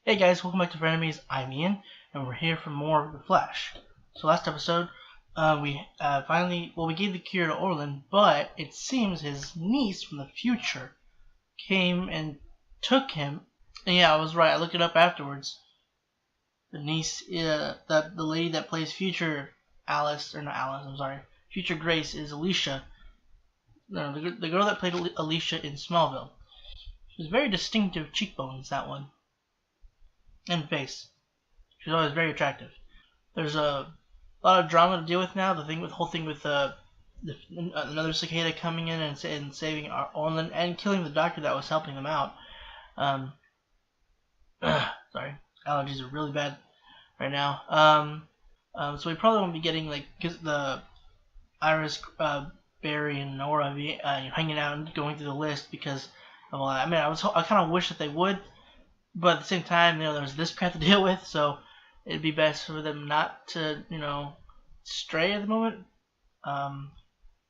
Hey guys, welcome back to Frenemies. I'm Ian, and we're here for more of The Flash. So last episode, we gave the cure to Orlin, but it seems his niece from the future came and took him. And yeah, I was right. I looked it up afterwards. The niece, the lady that plays future Alice, or not Alice, I'm sorry, future Grace is Alicia. No, the girl that played Alicia in Smallville. She has very distinctive cheekbones, that one. And face. She's always very attractive. There's a lot of drama to deal with now. The whole thing with another cicada coming in and saving Orlin and killing the doctor that was helping them out. Sorry, allergies are really bad right now. So we probably won't be getting because the Iris, Barry, and Nora hanging out and going through the list because of all that. I mean, I kind of wish that they would. But at the same time, there's this crap to deal with, so it'd be best for them not to, stray at the moment.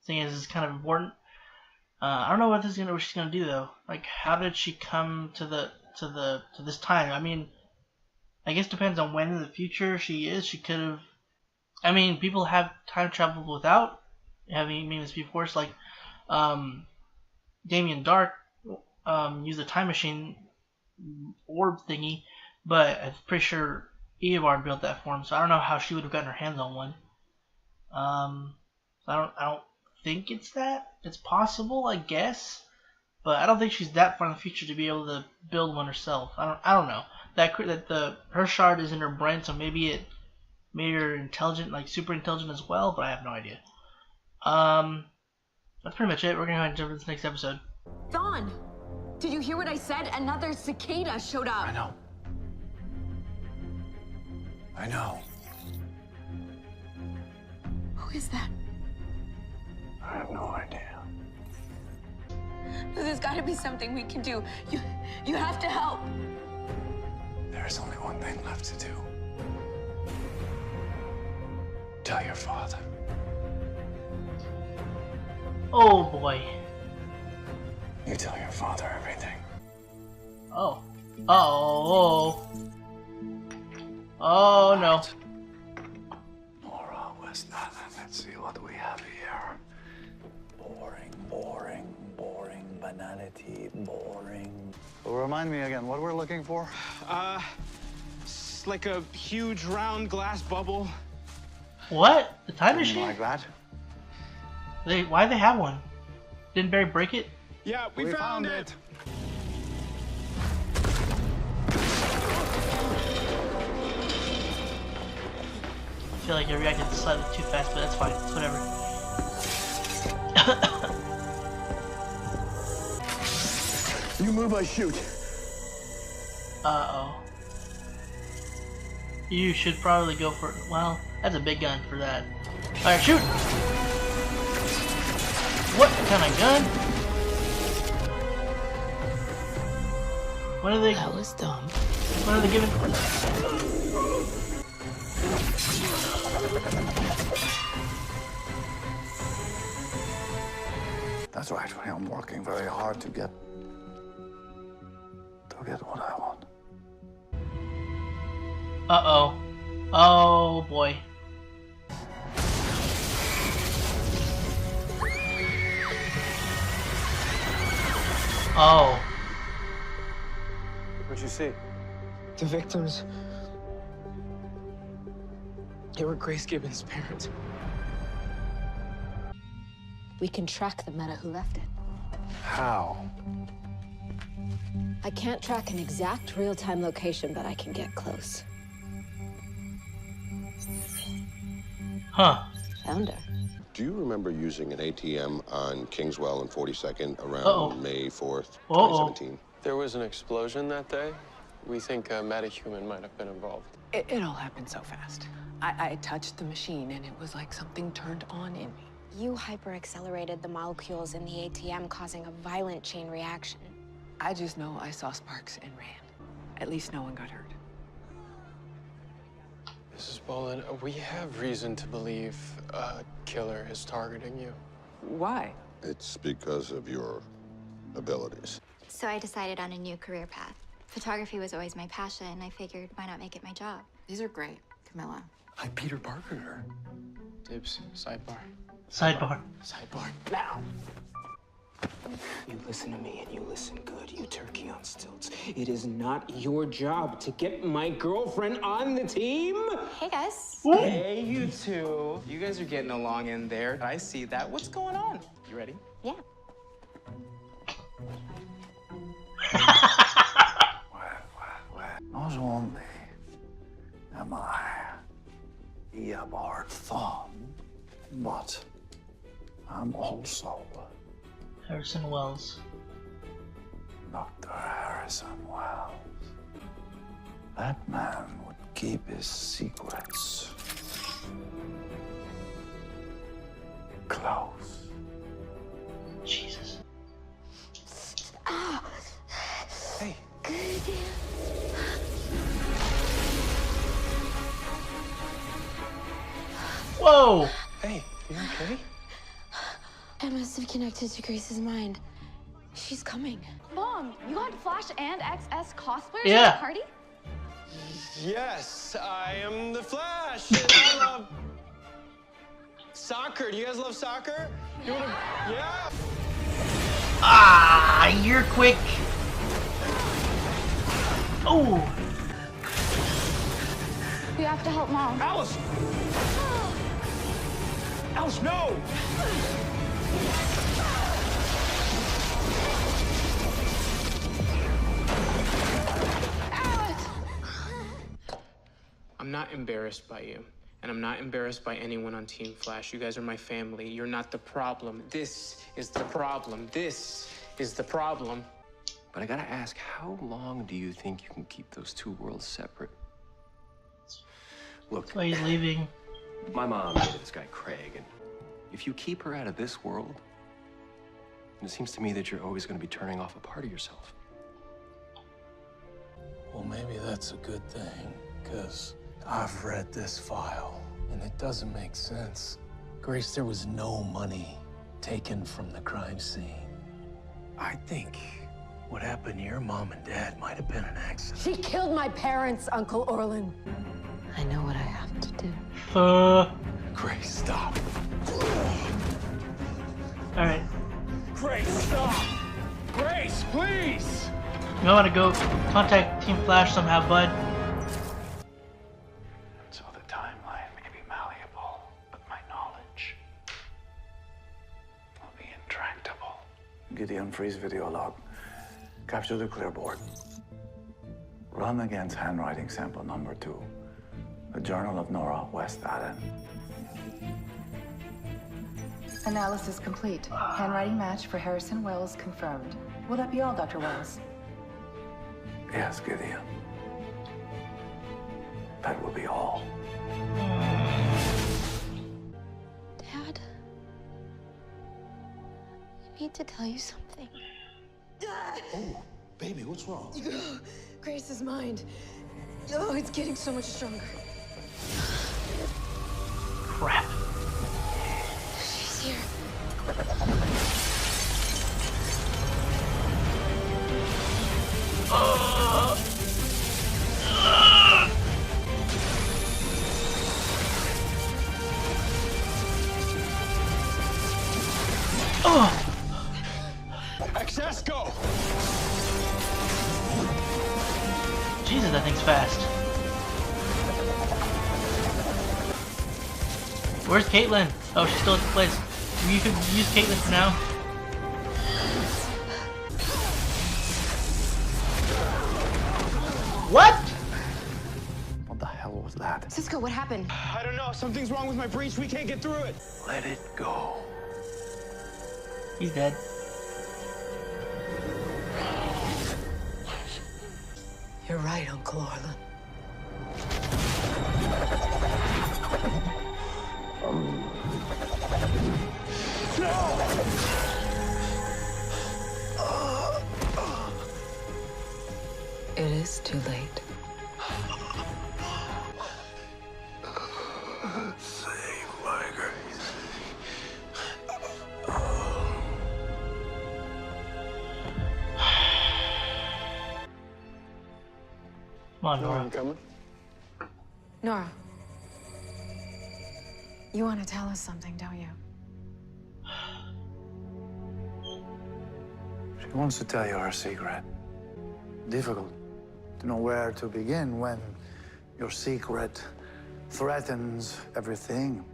Seeing as it's kind of important. I don't know what she's gonna do though. Like, how did she come to this time? I mean, I guess it depends on when in the future she is. She could have. I mean, people have time traveled without having this before. It's like, Damien Dark used a time machine orb thingy, but I'm pretty sure Eobard built that for him, so I don't know how she would have gotten her hands on one. I don't think it's that. It's possible, I guess, but I don't think she's that far in the future to be able to build one herself. I don't know. Her shard is in her brain, so maybe it made her intelligent, like super intelligent as well, but I have no idea. That's pretty much it. We're gonna jump into this next episode. Dawn! Did you hear what I said? Another cicada showed up. I know. Who is that? I have no idea. There's got to be something we can do. You have to help. There's only one thing left to do. Tell your father. Oh boy. You tell your father everything. Oh no. Nora, West Island. Let's see what we have here. Boring, banality, boring. Well, remind me again, what we're looking for? It's like a huge round glass bubble. What? The time machine? Like that? Why do they have one? Didn't Barry break it? Yeah, we found it. I feel like I reacted slightly too fast, but that's fine. It's whatever. You move, I shoot. Uh-oh. You should probably go for... Well, that's a big gun for that. Alright, shoot! What kind of gun? What are they... That was dumb. What are they giving? That's right. I'm working very hard to get what I want. Uh-oh. Oh, boy. Oh. What'd you see? The victims. They were Grace Gibbons' parents. We can track the meta who left it. How? I can't track an exact real-time location, but I can get close. Huh. Found her. Do you remember using an ATM on Kingswell and 42nd around Uh-oh. May 4th, Uh-oh. 2017? There was an explosion that day. We think a metahuman might have been involved. It all happened so fast. I touched the machine and it was like something turned on in me. You hyper-accelerated the molecules in the ATM, causing a violent chain reaction. I just know I saw sparks and ran. At least no one got hurt. Mrs. Bolin, we have reason to believe a killer is targeting you. Why? It's because of your abilities. So I decided on a new career path. Photography was always my passion, and I figured, why not make it my job? These are great, Camilla. I Peter Parkered her. Dibs, sidebar. Sidebar. Sidebar. Now! You listen to me and you listen good, you turkey on stilts. It is not your job to get my girlfriend on the team. Hey, guys. Hey, you two. You guys are getting along in there. I see that. What's going on? You ready? Yeah. Not only am I a hard thumb, but I'm also Harrison Wells. Dr. Harrison Wells. That man would keep his secrets close. Jesus. Hey. Whoa! Hey, you okay? I must have connected to Grace's mind. She's coming. Mom, you got Flash and XS cosplayers Yeah. at the party? Yes, I am the Flash. And I love soccer. Do you guys love soccer? You wanna? Yeah. Ah, you're quick. Oh. You have to help Mom. Alice! Alice, no! I'm not embarrassed by you, and I'm not embarrassed by anyone on Team Flash. You guys are my family. You're not the problem. This is the problem. This is the problem. But I gotta ask, how long do you think you can keep those two worlds separate? Look, Why he's leaving. my mom dated this guy Craig, and if you keep her out of this world, it seems to me that you're always going to be turning off a part of yourself. Well, maybe that's a good thing, because I've read this file, and it doesn't make sense. Grace, there was no money taken from the crime scene. I think what happened to your mom and dad might have been an accident. She killed my parents, Uncle Orlin. I know what I have to do. Grace, stop. All right. Grace, stop! Grace, please! You want to go contact Team Flash somehow, bud? So the timeline may be malleable, but my knowledge will be intractable. Gideon, freeze video log. Capture the clearboard. Run against handwriting sample number 2. The Journal of Nora, West Allen. Analysis complete. Handwriting match for Harrison Wells confirmed. Will that be all, Dr. Wells? Yes, Gideon. That will be all. Dad, I need to tell you something. Oh, baby, what's wrong? Grace's mind. Oh, it's getting so much stronger. Crap. She's here. XS, go! Jesus, that thing's fast. Where's Caitlin? Oh, she's still at the place. You could use Caitlin for now. What? What the hell was that? Cisco, what happened? I don't know. Something's wrong with my breach. We can't get through it. Let it go. He's dead. You're right, Uncle Orlin. It is too late. Save my Grace. on, Nora. You coming? Nora, you want to tell us something, don't you? She wants to tell you her secret. Difficult to know where to begin when your secret threatens everything,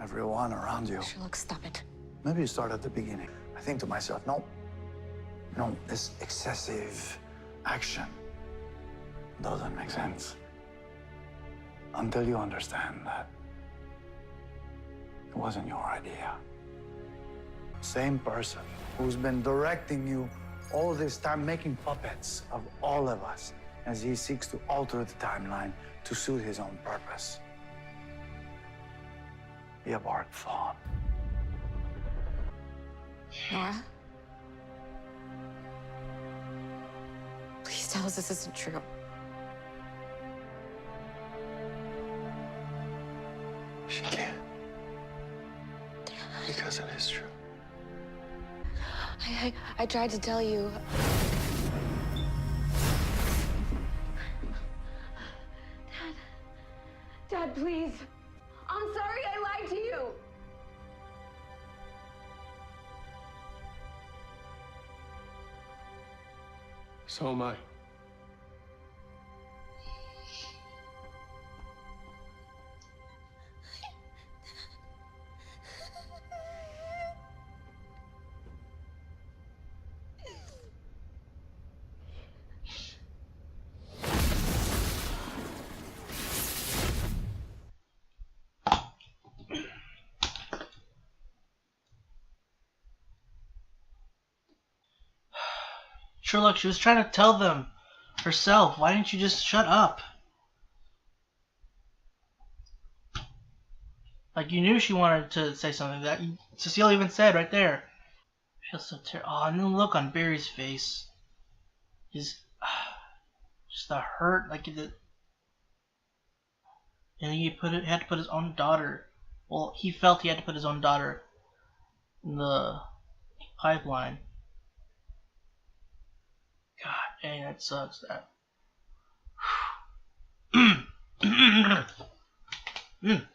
everyone around you. Sherloque, stop it. Maybe you start at the beginning. I think to myself, no, this excessive action doesn't make sense until you understand that it wasn't your idea. Same person who's been directing you all this time, making puppets of all of us as he seeks to alter the timeline to suit his own purpose. Eobard Thawne. Nora? Please tell us this isn't true. She can't. Because it is true. I tried to tell you. Dad, please. I'm sorry I lied to you. So am I. Sherlock, she was trying to tell them herself. Why didn't you just shut up? Like, you knew she wanted to say something. That Cecile even said right there. I feel so terrible. Oh, and the look on Barry's face is just the hurt. Like, and he had to put his own daughter. Well, he felt he had to put his own daughter in the pipeline. God dang, that sucks. That. Man,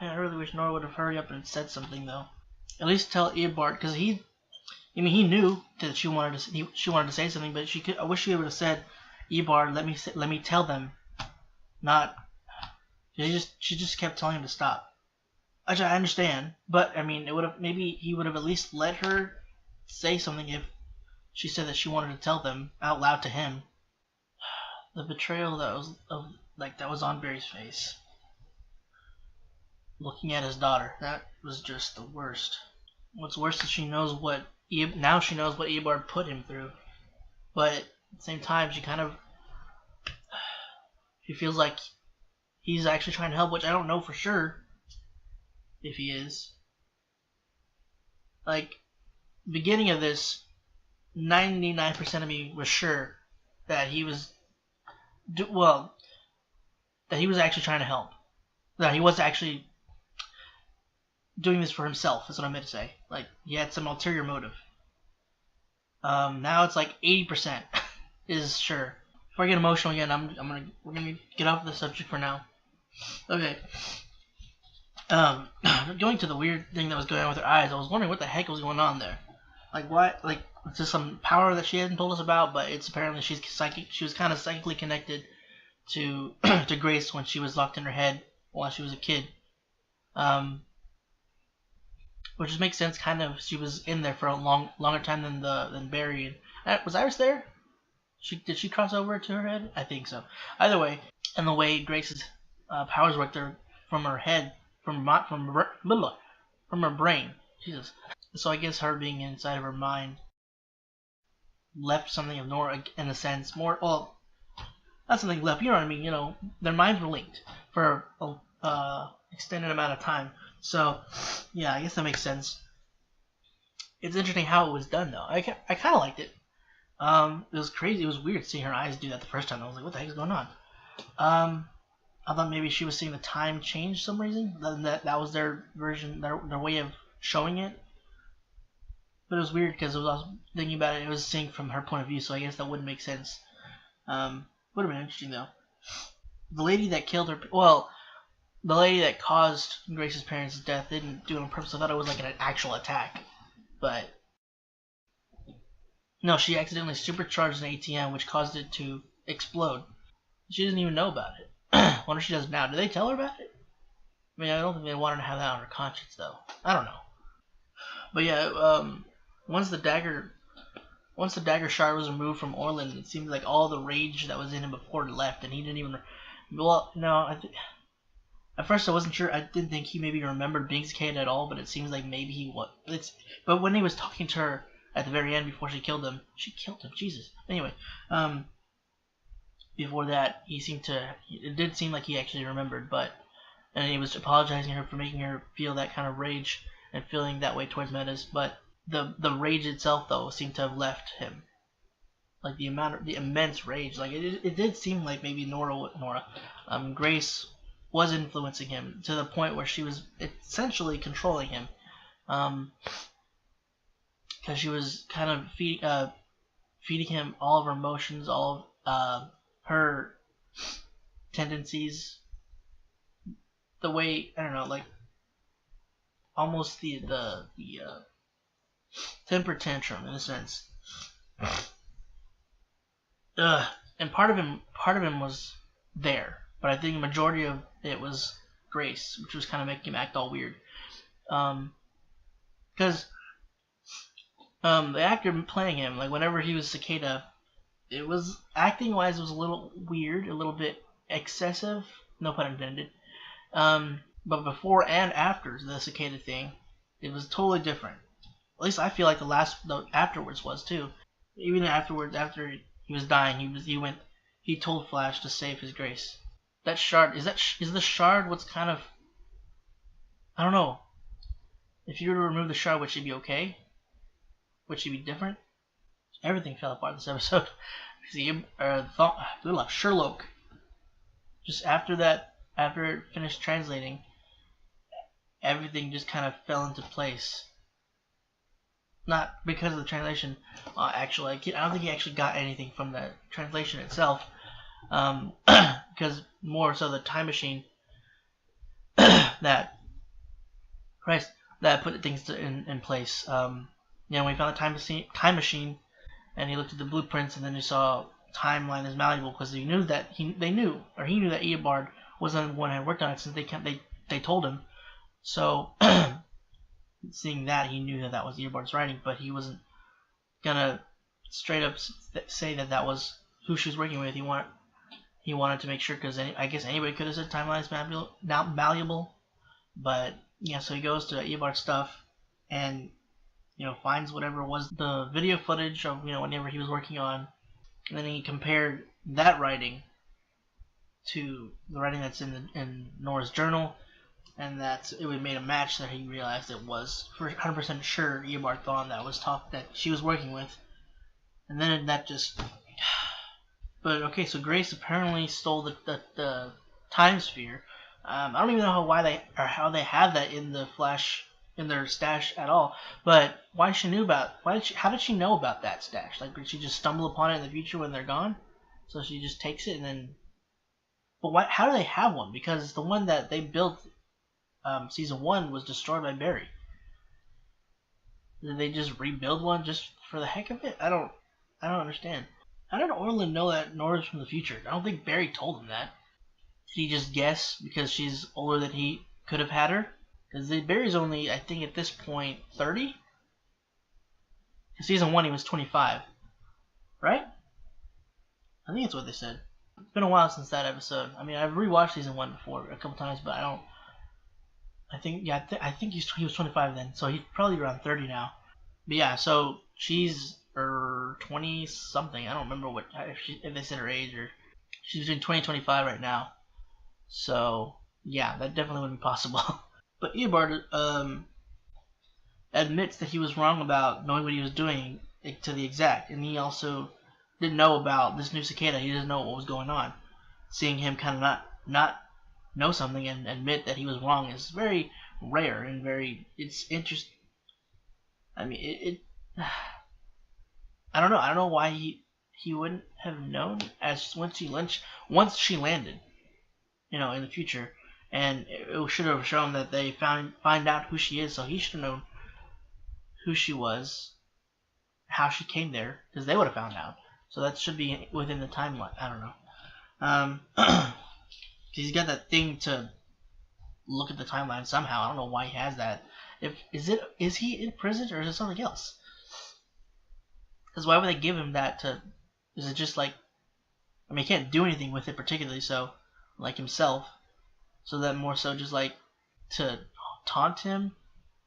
I really wish Nora would have hurried up and said something though. At least tell Eobard, because he knew that she wanted to say something, but I wish she would have said, Eobard, let me tell them. Not. She just kept telling him to stop. Which I understand, but I mean, maybe he would have at least let her say something if she said that she wanted to tell them out loud to him. The betrayal that was on Barry's face. Looking at his daughter, that was just the worst. What's worse is now she knows what Eobard put him through. But at the same time, she feels like he's actually trying to help, which I don't know for sure if he is. Like, beginning of this, 99% of me was sure that he was actually trying to help. That he was actually doing this for himself, is what I meant to say. Like, he had some ulterior motive. Now it's like 80% is sure. Before I get emotional again, we're gonna get off the subject for now. Okay. Going to the weird thing that was going on with her eyes, I was wondering what the heck was going on there. Like, what? Like, it's just some power that she hadn't told us about, but it's apparently she's psychic. She was kind of psychically connected to to Grace when she was locked in her head while she was a kid. Which just makes sense. Kind of, she was in there for a longer time than Barry. And was Iris there? Did she cross over to her head? I think so. Either way, and the way Grace's powers work, they're from her head, from her brain. Jesus. So I guess her being inside of her mind left something of Nora in a sense. More, well, not something left. You know what I mean? You know, their minds were linked for a extended amount of time. So, yeah, I guess that makes sense. It's interesting how it was done, though. I kind of liked it. It was crazy. It was weird seeing her eyes do that the first time. I was like, what the heck is going on? I thought maybe she was seeing the time change for some reason. That was their version, their way of showing it. But it was weird because I was thinking about it. It was seeing from her point of view, so I guess that wouldn't make sense. Would have been interesting though. The lady that killed her, well, the lady that caused Grace's parents' death didn't do it on purpose. I thought it was like an actual attack, but no, she accidentally supercharged an ATM, which caused it to explode. She doesn't even know about it. Wonder if she does now. Do they tell her about it? I mean, I don't think they want her to have that on her conscience, though. I don't know. But yeah, once the dagger shard was removed from Orlin, it seemed like all the rage that was in him before it left, and he didn't even. Well, no, at first I wasn't sure. I didn't think he maybe remembered being Cicada at all, but it seems like maybe he was. But when he was talking to her at the very end before she killed him, Jesus. Anyway, before that, it did seem like he actually remembered, and he was apologizing to her for making her feel that kind of rage and feeling that way towards Metas, but the rage itself though seemed to have left him, like the immense rage. Like it did seem like maybe Grace was influencing him to the point where she was essentially controlling him, because she was kind of feeding him all of her emotions, all of her tendencies, the way, I don't know, like almost the temper tantrum in a sense. And part of him was there, but I think the majority of it was Grace, which was kind of making him act all weird. Because the actor playing him, like whenever he was Cicada, it was acting wise, it was a little weird, a little bit excessive, no pun intended. But before and after the Cicada thing, it was totally different. At least I feel like the afterwards was too. Even afterwards, after he was dying, he told Flash to save his Grace. That shard, is the shard what's kind of, I don't know. If you were to remove the shard, would she be okay? Would she be different? Everything fell apart this episode. Sherloque. Just after it finished translating, everything just kind of fell into place. Not because of the translation. Actually, I don't think he actually got anything from the translation itself. Because more so the time machine that put things in place. When he found the time machine, and he looked at the blueprints, and then he saw timeline is malleable, because he knew that he knew that Eobard wasn't the one who had worked on it, since they told him. So seeing that, he knew that was Eobard's writing, but he wasn't gonna straight up say that was who she was working with. He wanted to make sure, because I guess anybody could have said timeline is malleable, but yeah. So he goes to Eobard's stuff and finds whatever was the video footage of whenever he was working on, and then he compared that writing to the writing that's in Nora's journal, and it made a match that he realized it was for 100% sure Eobard Thawne that she was working with, and then that just. But okay, so Grace apparently stole the time sphere. I don't even know how they have that in the Flash in their stash at all. But how did she know about that stash? Like, did she just stumble upon it in the future when they're gone? So she just takes it and then. But how do they have one? Because the one that they built, season 1, was destroyed by Barry. Did they just rebuild one just for the heck of it? I don't understand. How did Orlin know that Nora's from the future? I don't think Barry told him that. Did he just guess because she's older than he could have had her? Because Barry's only, I think, at this point, 30? In season 1, he was 25. Right? I think that's what they said. It's been a while since that episode. I mean, I've rewatched season 1 before a couple times, but I think he was 25 then, so he's probably around 30 now. But yeah, so she's 20 something. I don't remember if they said her age, or she's between 20 and 25 right now. So yeah, that definitely wouldn't be possible. But Eobard admits that he was wrong about knowing what he was doing to the exact, and he also didn't know about this new Cicada. He didn't know what was going on. Seeing him kind of not know something and admit that he was wrong is very rare and it's interesting. I mean, I don't know. I don't know why he wouldn't have known as once she landed, you know, in the future, and it should have shown that they find out who she is. So he should have known who she was, how she came there, because they would have found out. So that should be within the timeline. I don't know. He's got that thing to look at the timeline somehow. I don't know why he has that. Is he in prison or is it something else? Because why would they give him that to? Is it just like, I mean, he can't do anything with it particularly, so like himself. So that more so just like to taunt him,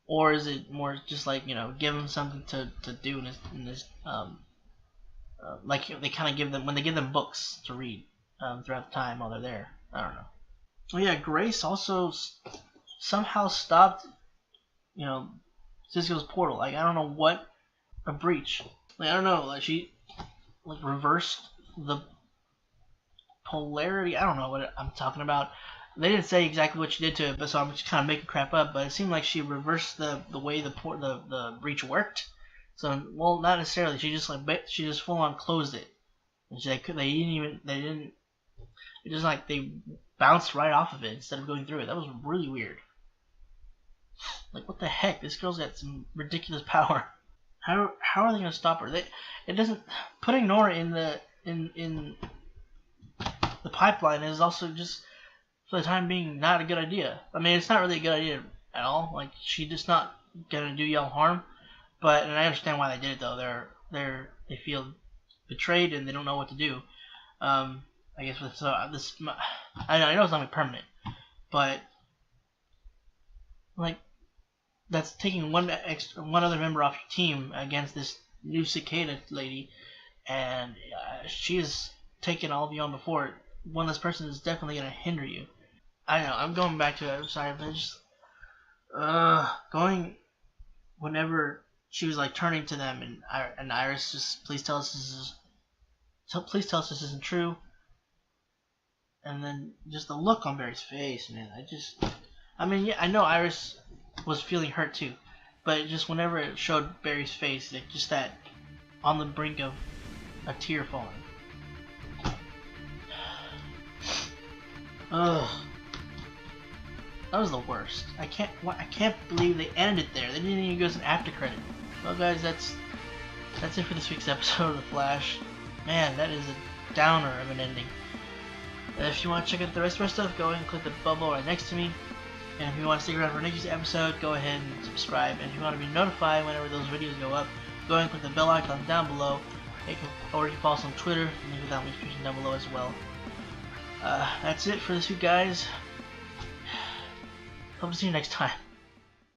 or is it more just like, you know, give him something to do in this like they kind of give them when they give them books to read throughout the time while they're there. I don't know. Oh yeah, Grace also somehow stopped, you know, Cisco's portal. Like, I don't know what a breach. Like, I don't know. Like, she like reversed the polarity. I don't know what I'm talking about. They didn't say exactly what she did to it, but so I'm just kind of making crap up. But it seemed like she reversed the way the breach worked. So, well, not necessarily. She just full on closed it. And they didn't. It just like they bounced right off of it instead of going through it. That was really weird. Like, what the heck? This girl's got some ridiculous power. How are they gonna stop her? It doesn't. Putting Nora in the pipeline is also just, for the time being, not a good idea. I mean, it's not really a good idea at all. Like, she's just not gonna do y'all harm. And I understand why they did it though. They feel betrayed and they don't know what to do. I guess with this, I know it's not permanent, but like that's taking one other member off your team against this new cicada lady, and she has taken all of you on before. One less person is definitely gonna hinder you. I know I'm going back to it. I'm sorry, but just going whenever she was like turning to them and Iris just please tell us this isn't true. And then just the look on Barry's face, man. I mean, yeah, I know Iris was feeling hurt too, but just whenever it showed Barry's face, like just that on the brink of a tear falling. Ugh, that was the worst. I can't believe they ended it there. They didn't even give us an after credit. Well, guys, that's it for this week's episode of The Flash. Man, that is a downer of an ending. If you want to check out the rest of our stuff, go ahead and click the bubble right next to me. And if you want to stick around for next episode, go ahead and subscribe. And if you want to be notified whenever those videos go up, go ahead and click the bell icon down below. Or you can follow us on Twitter, and leave that description down below as well. That's it for this week, guys. Hope to see you next time.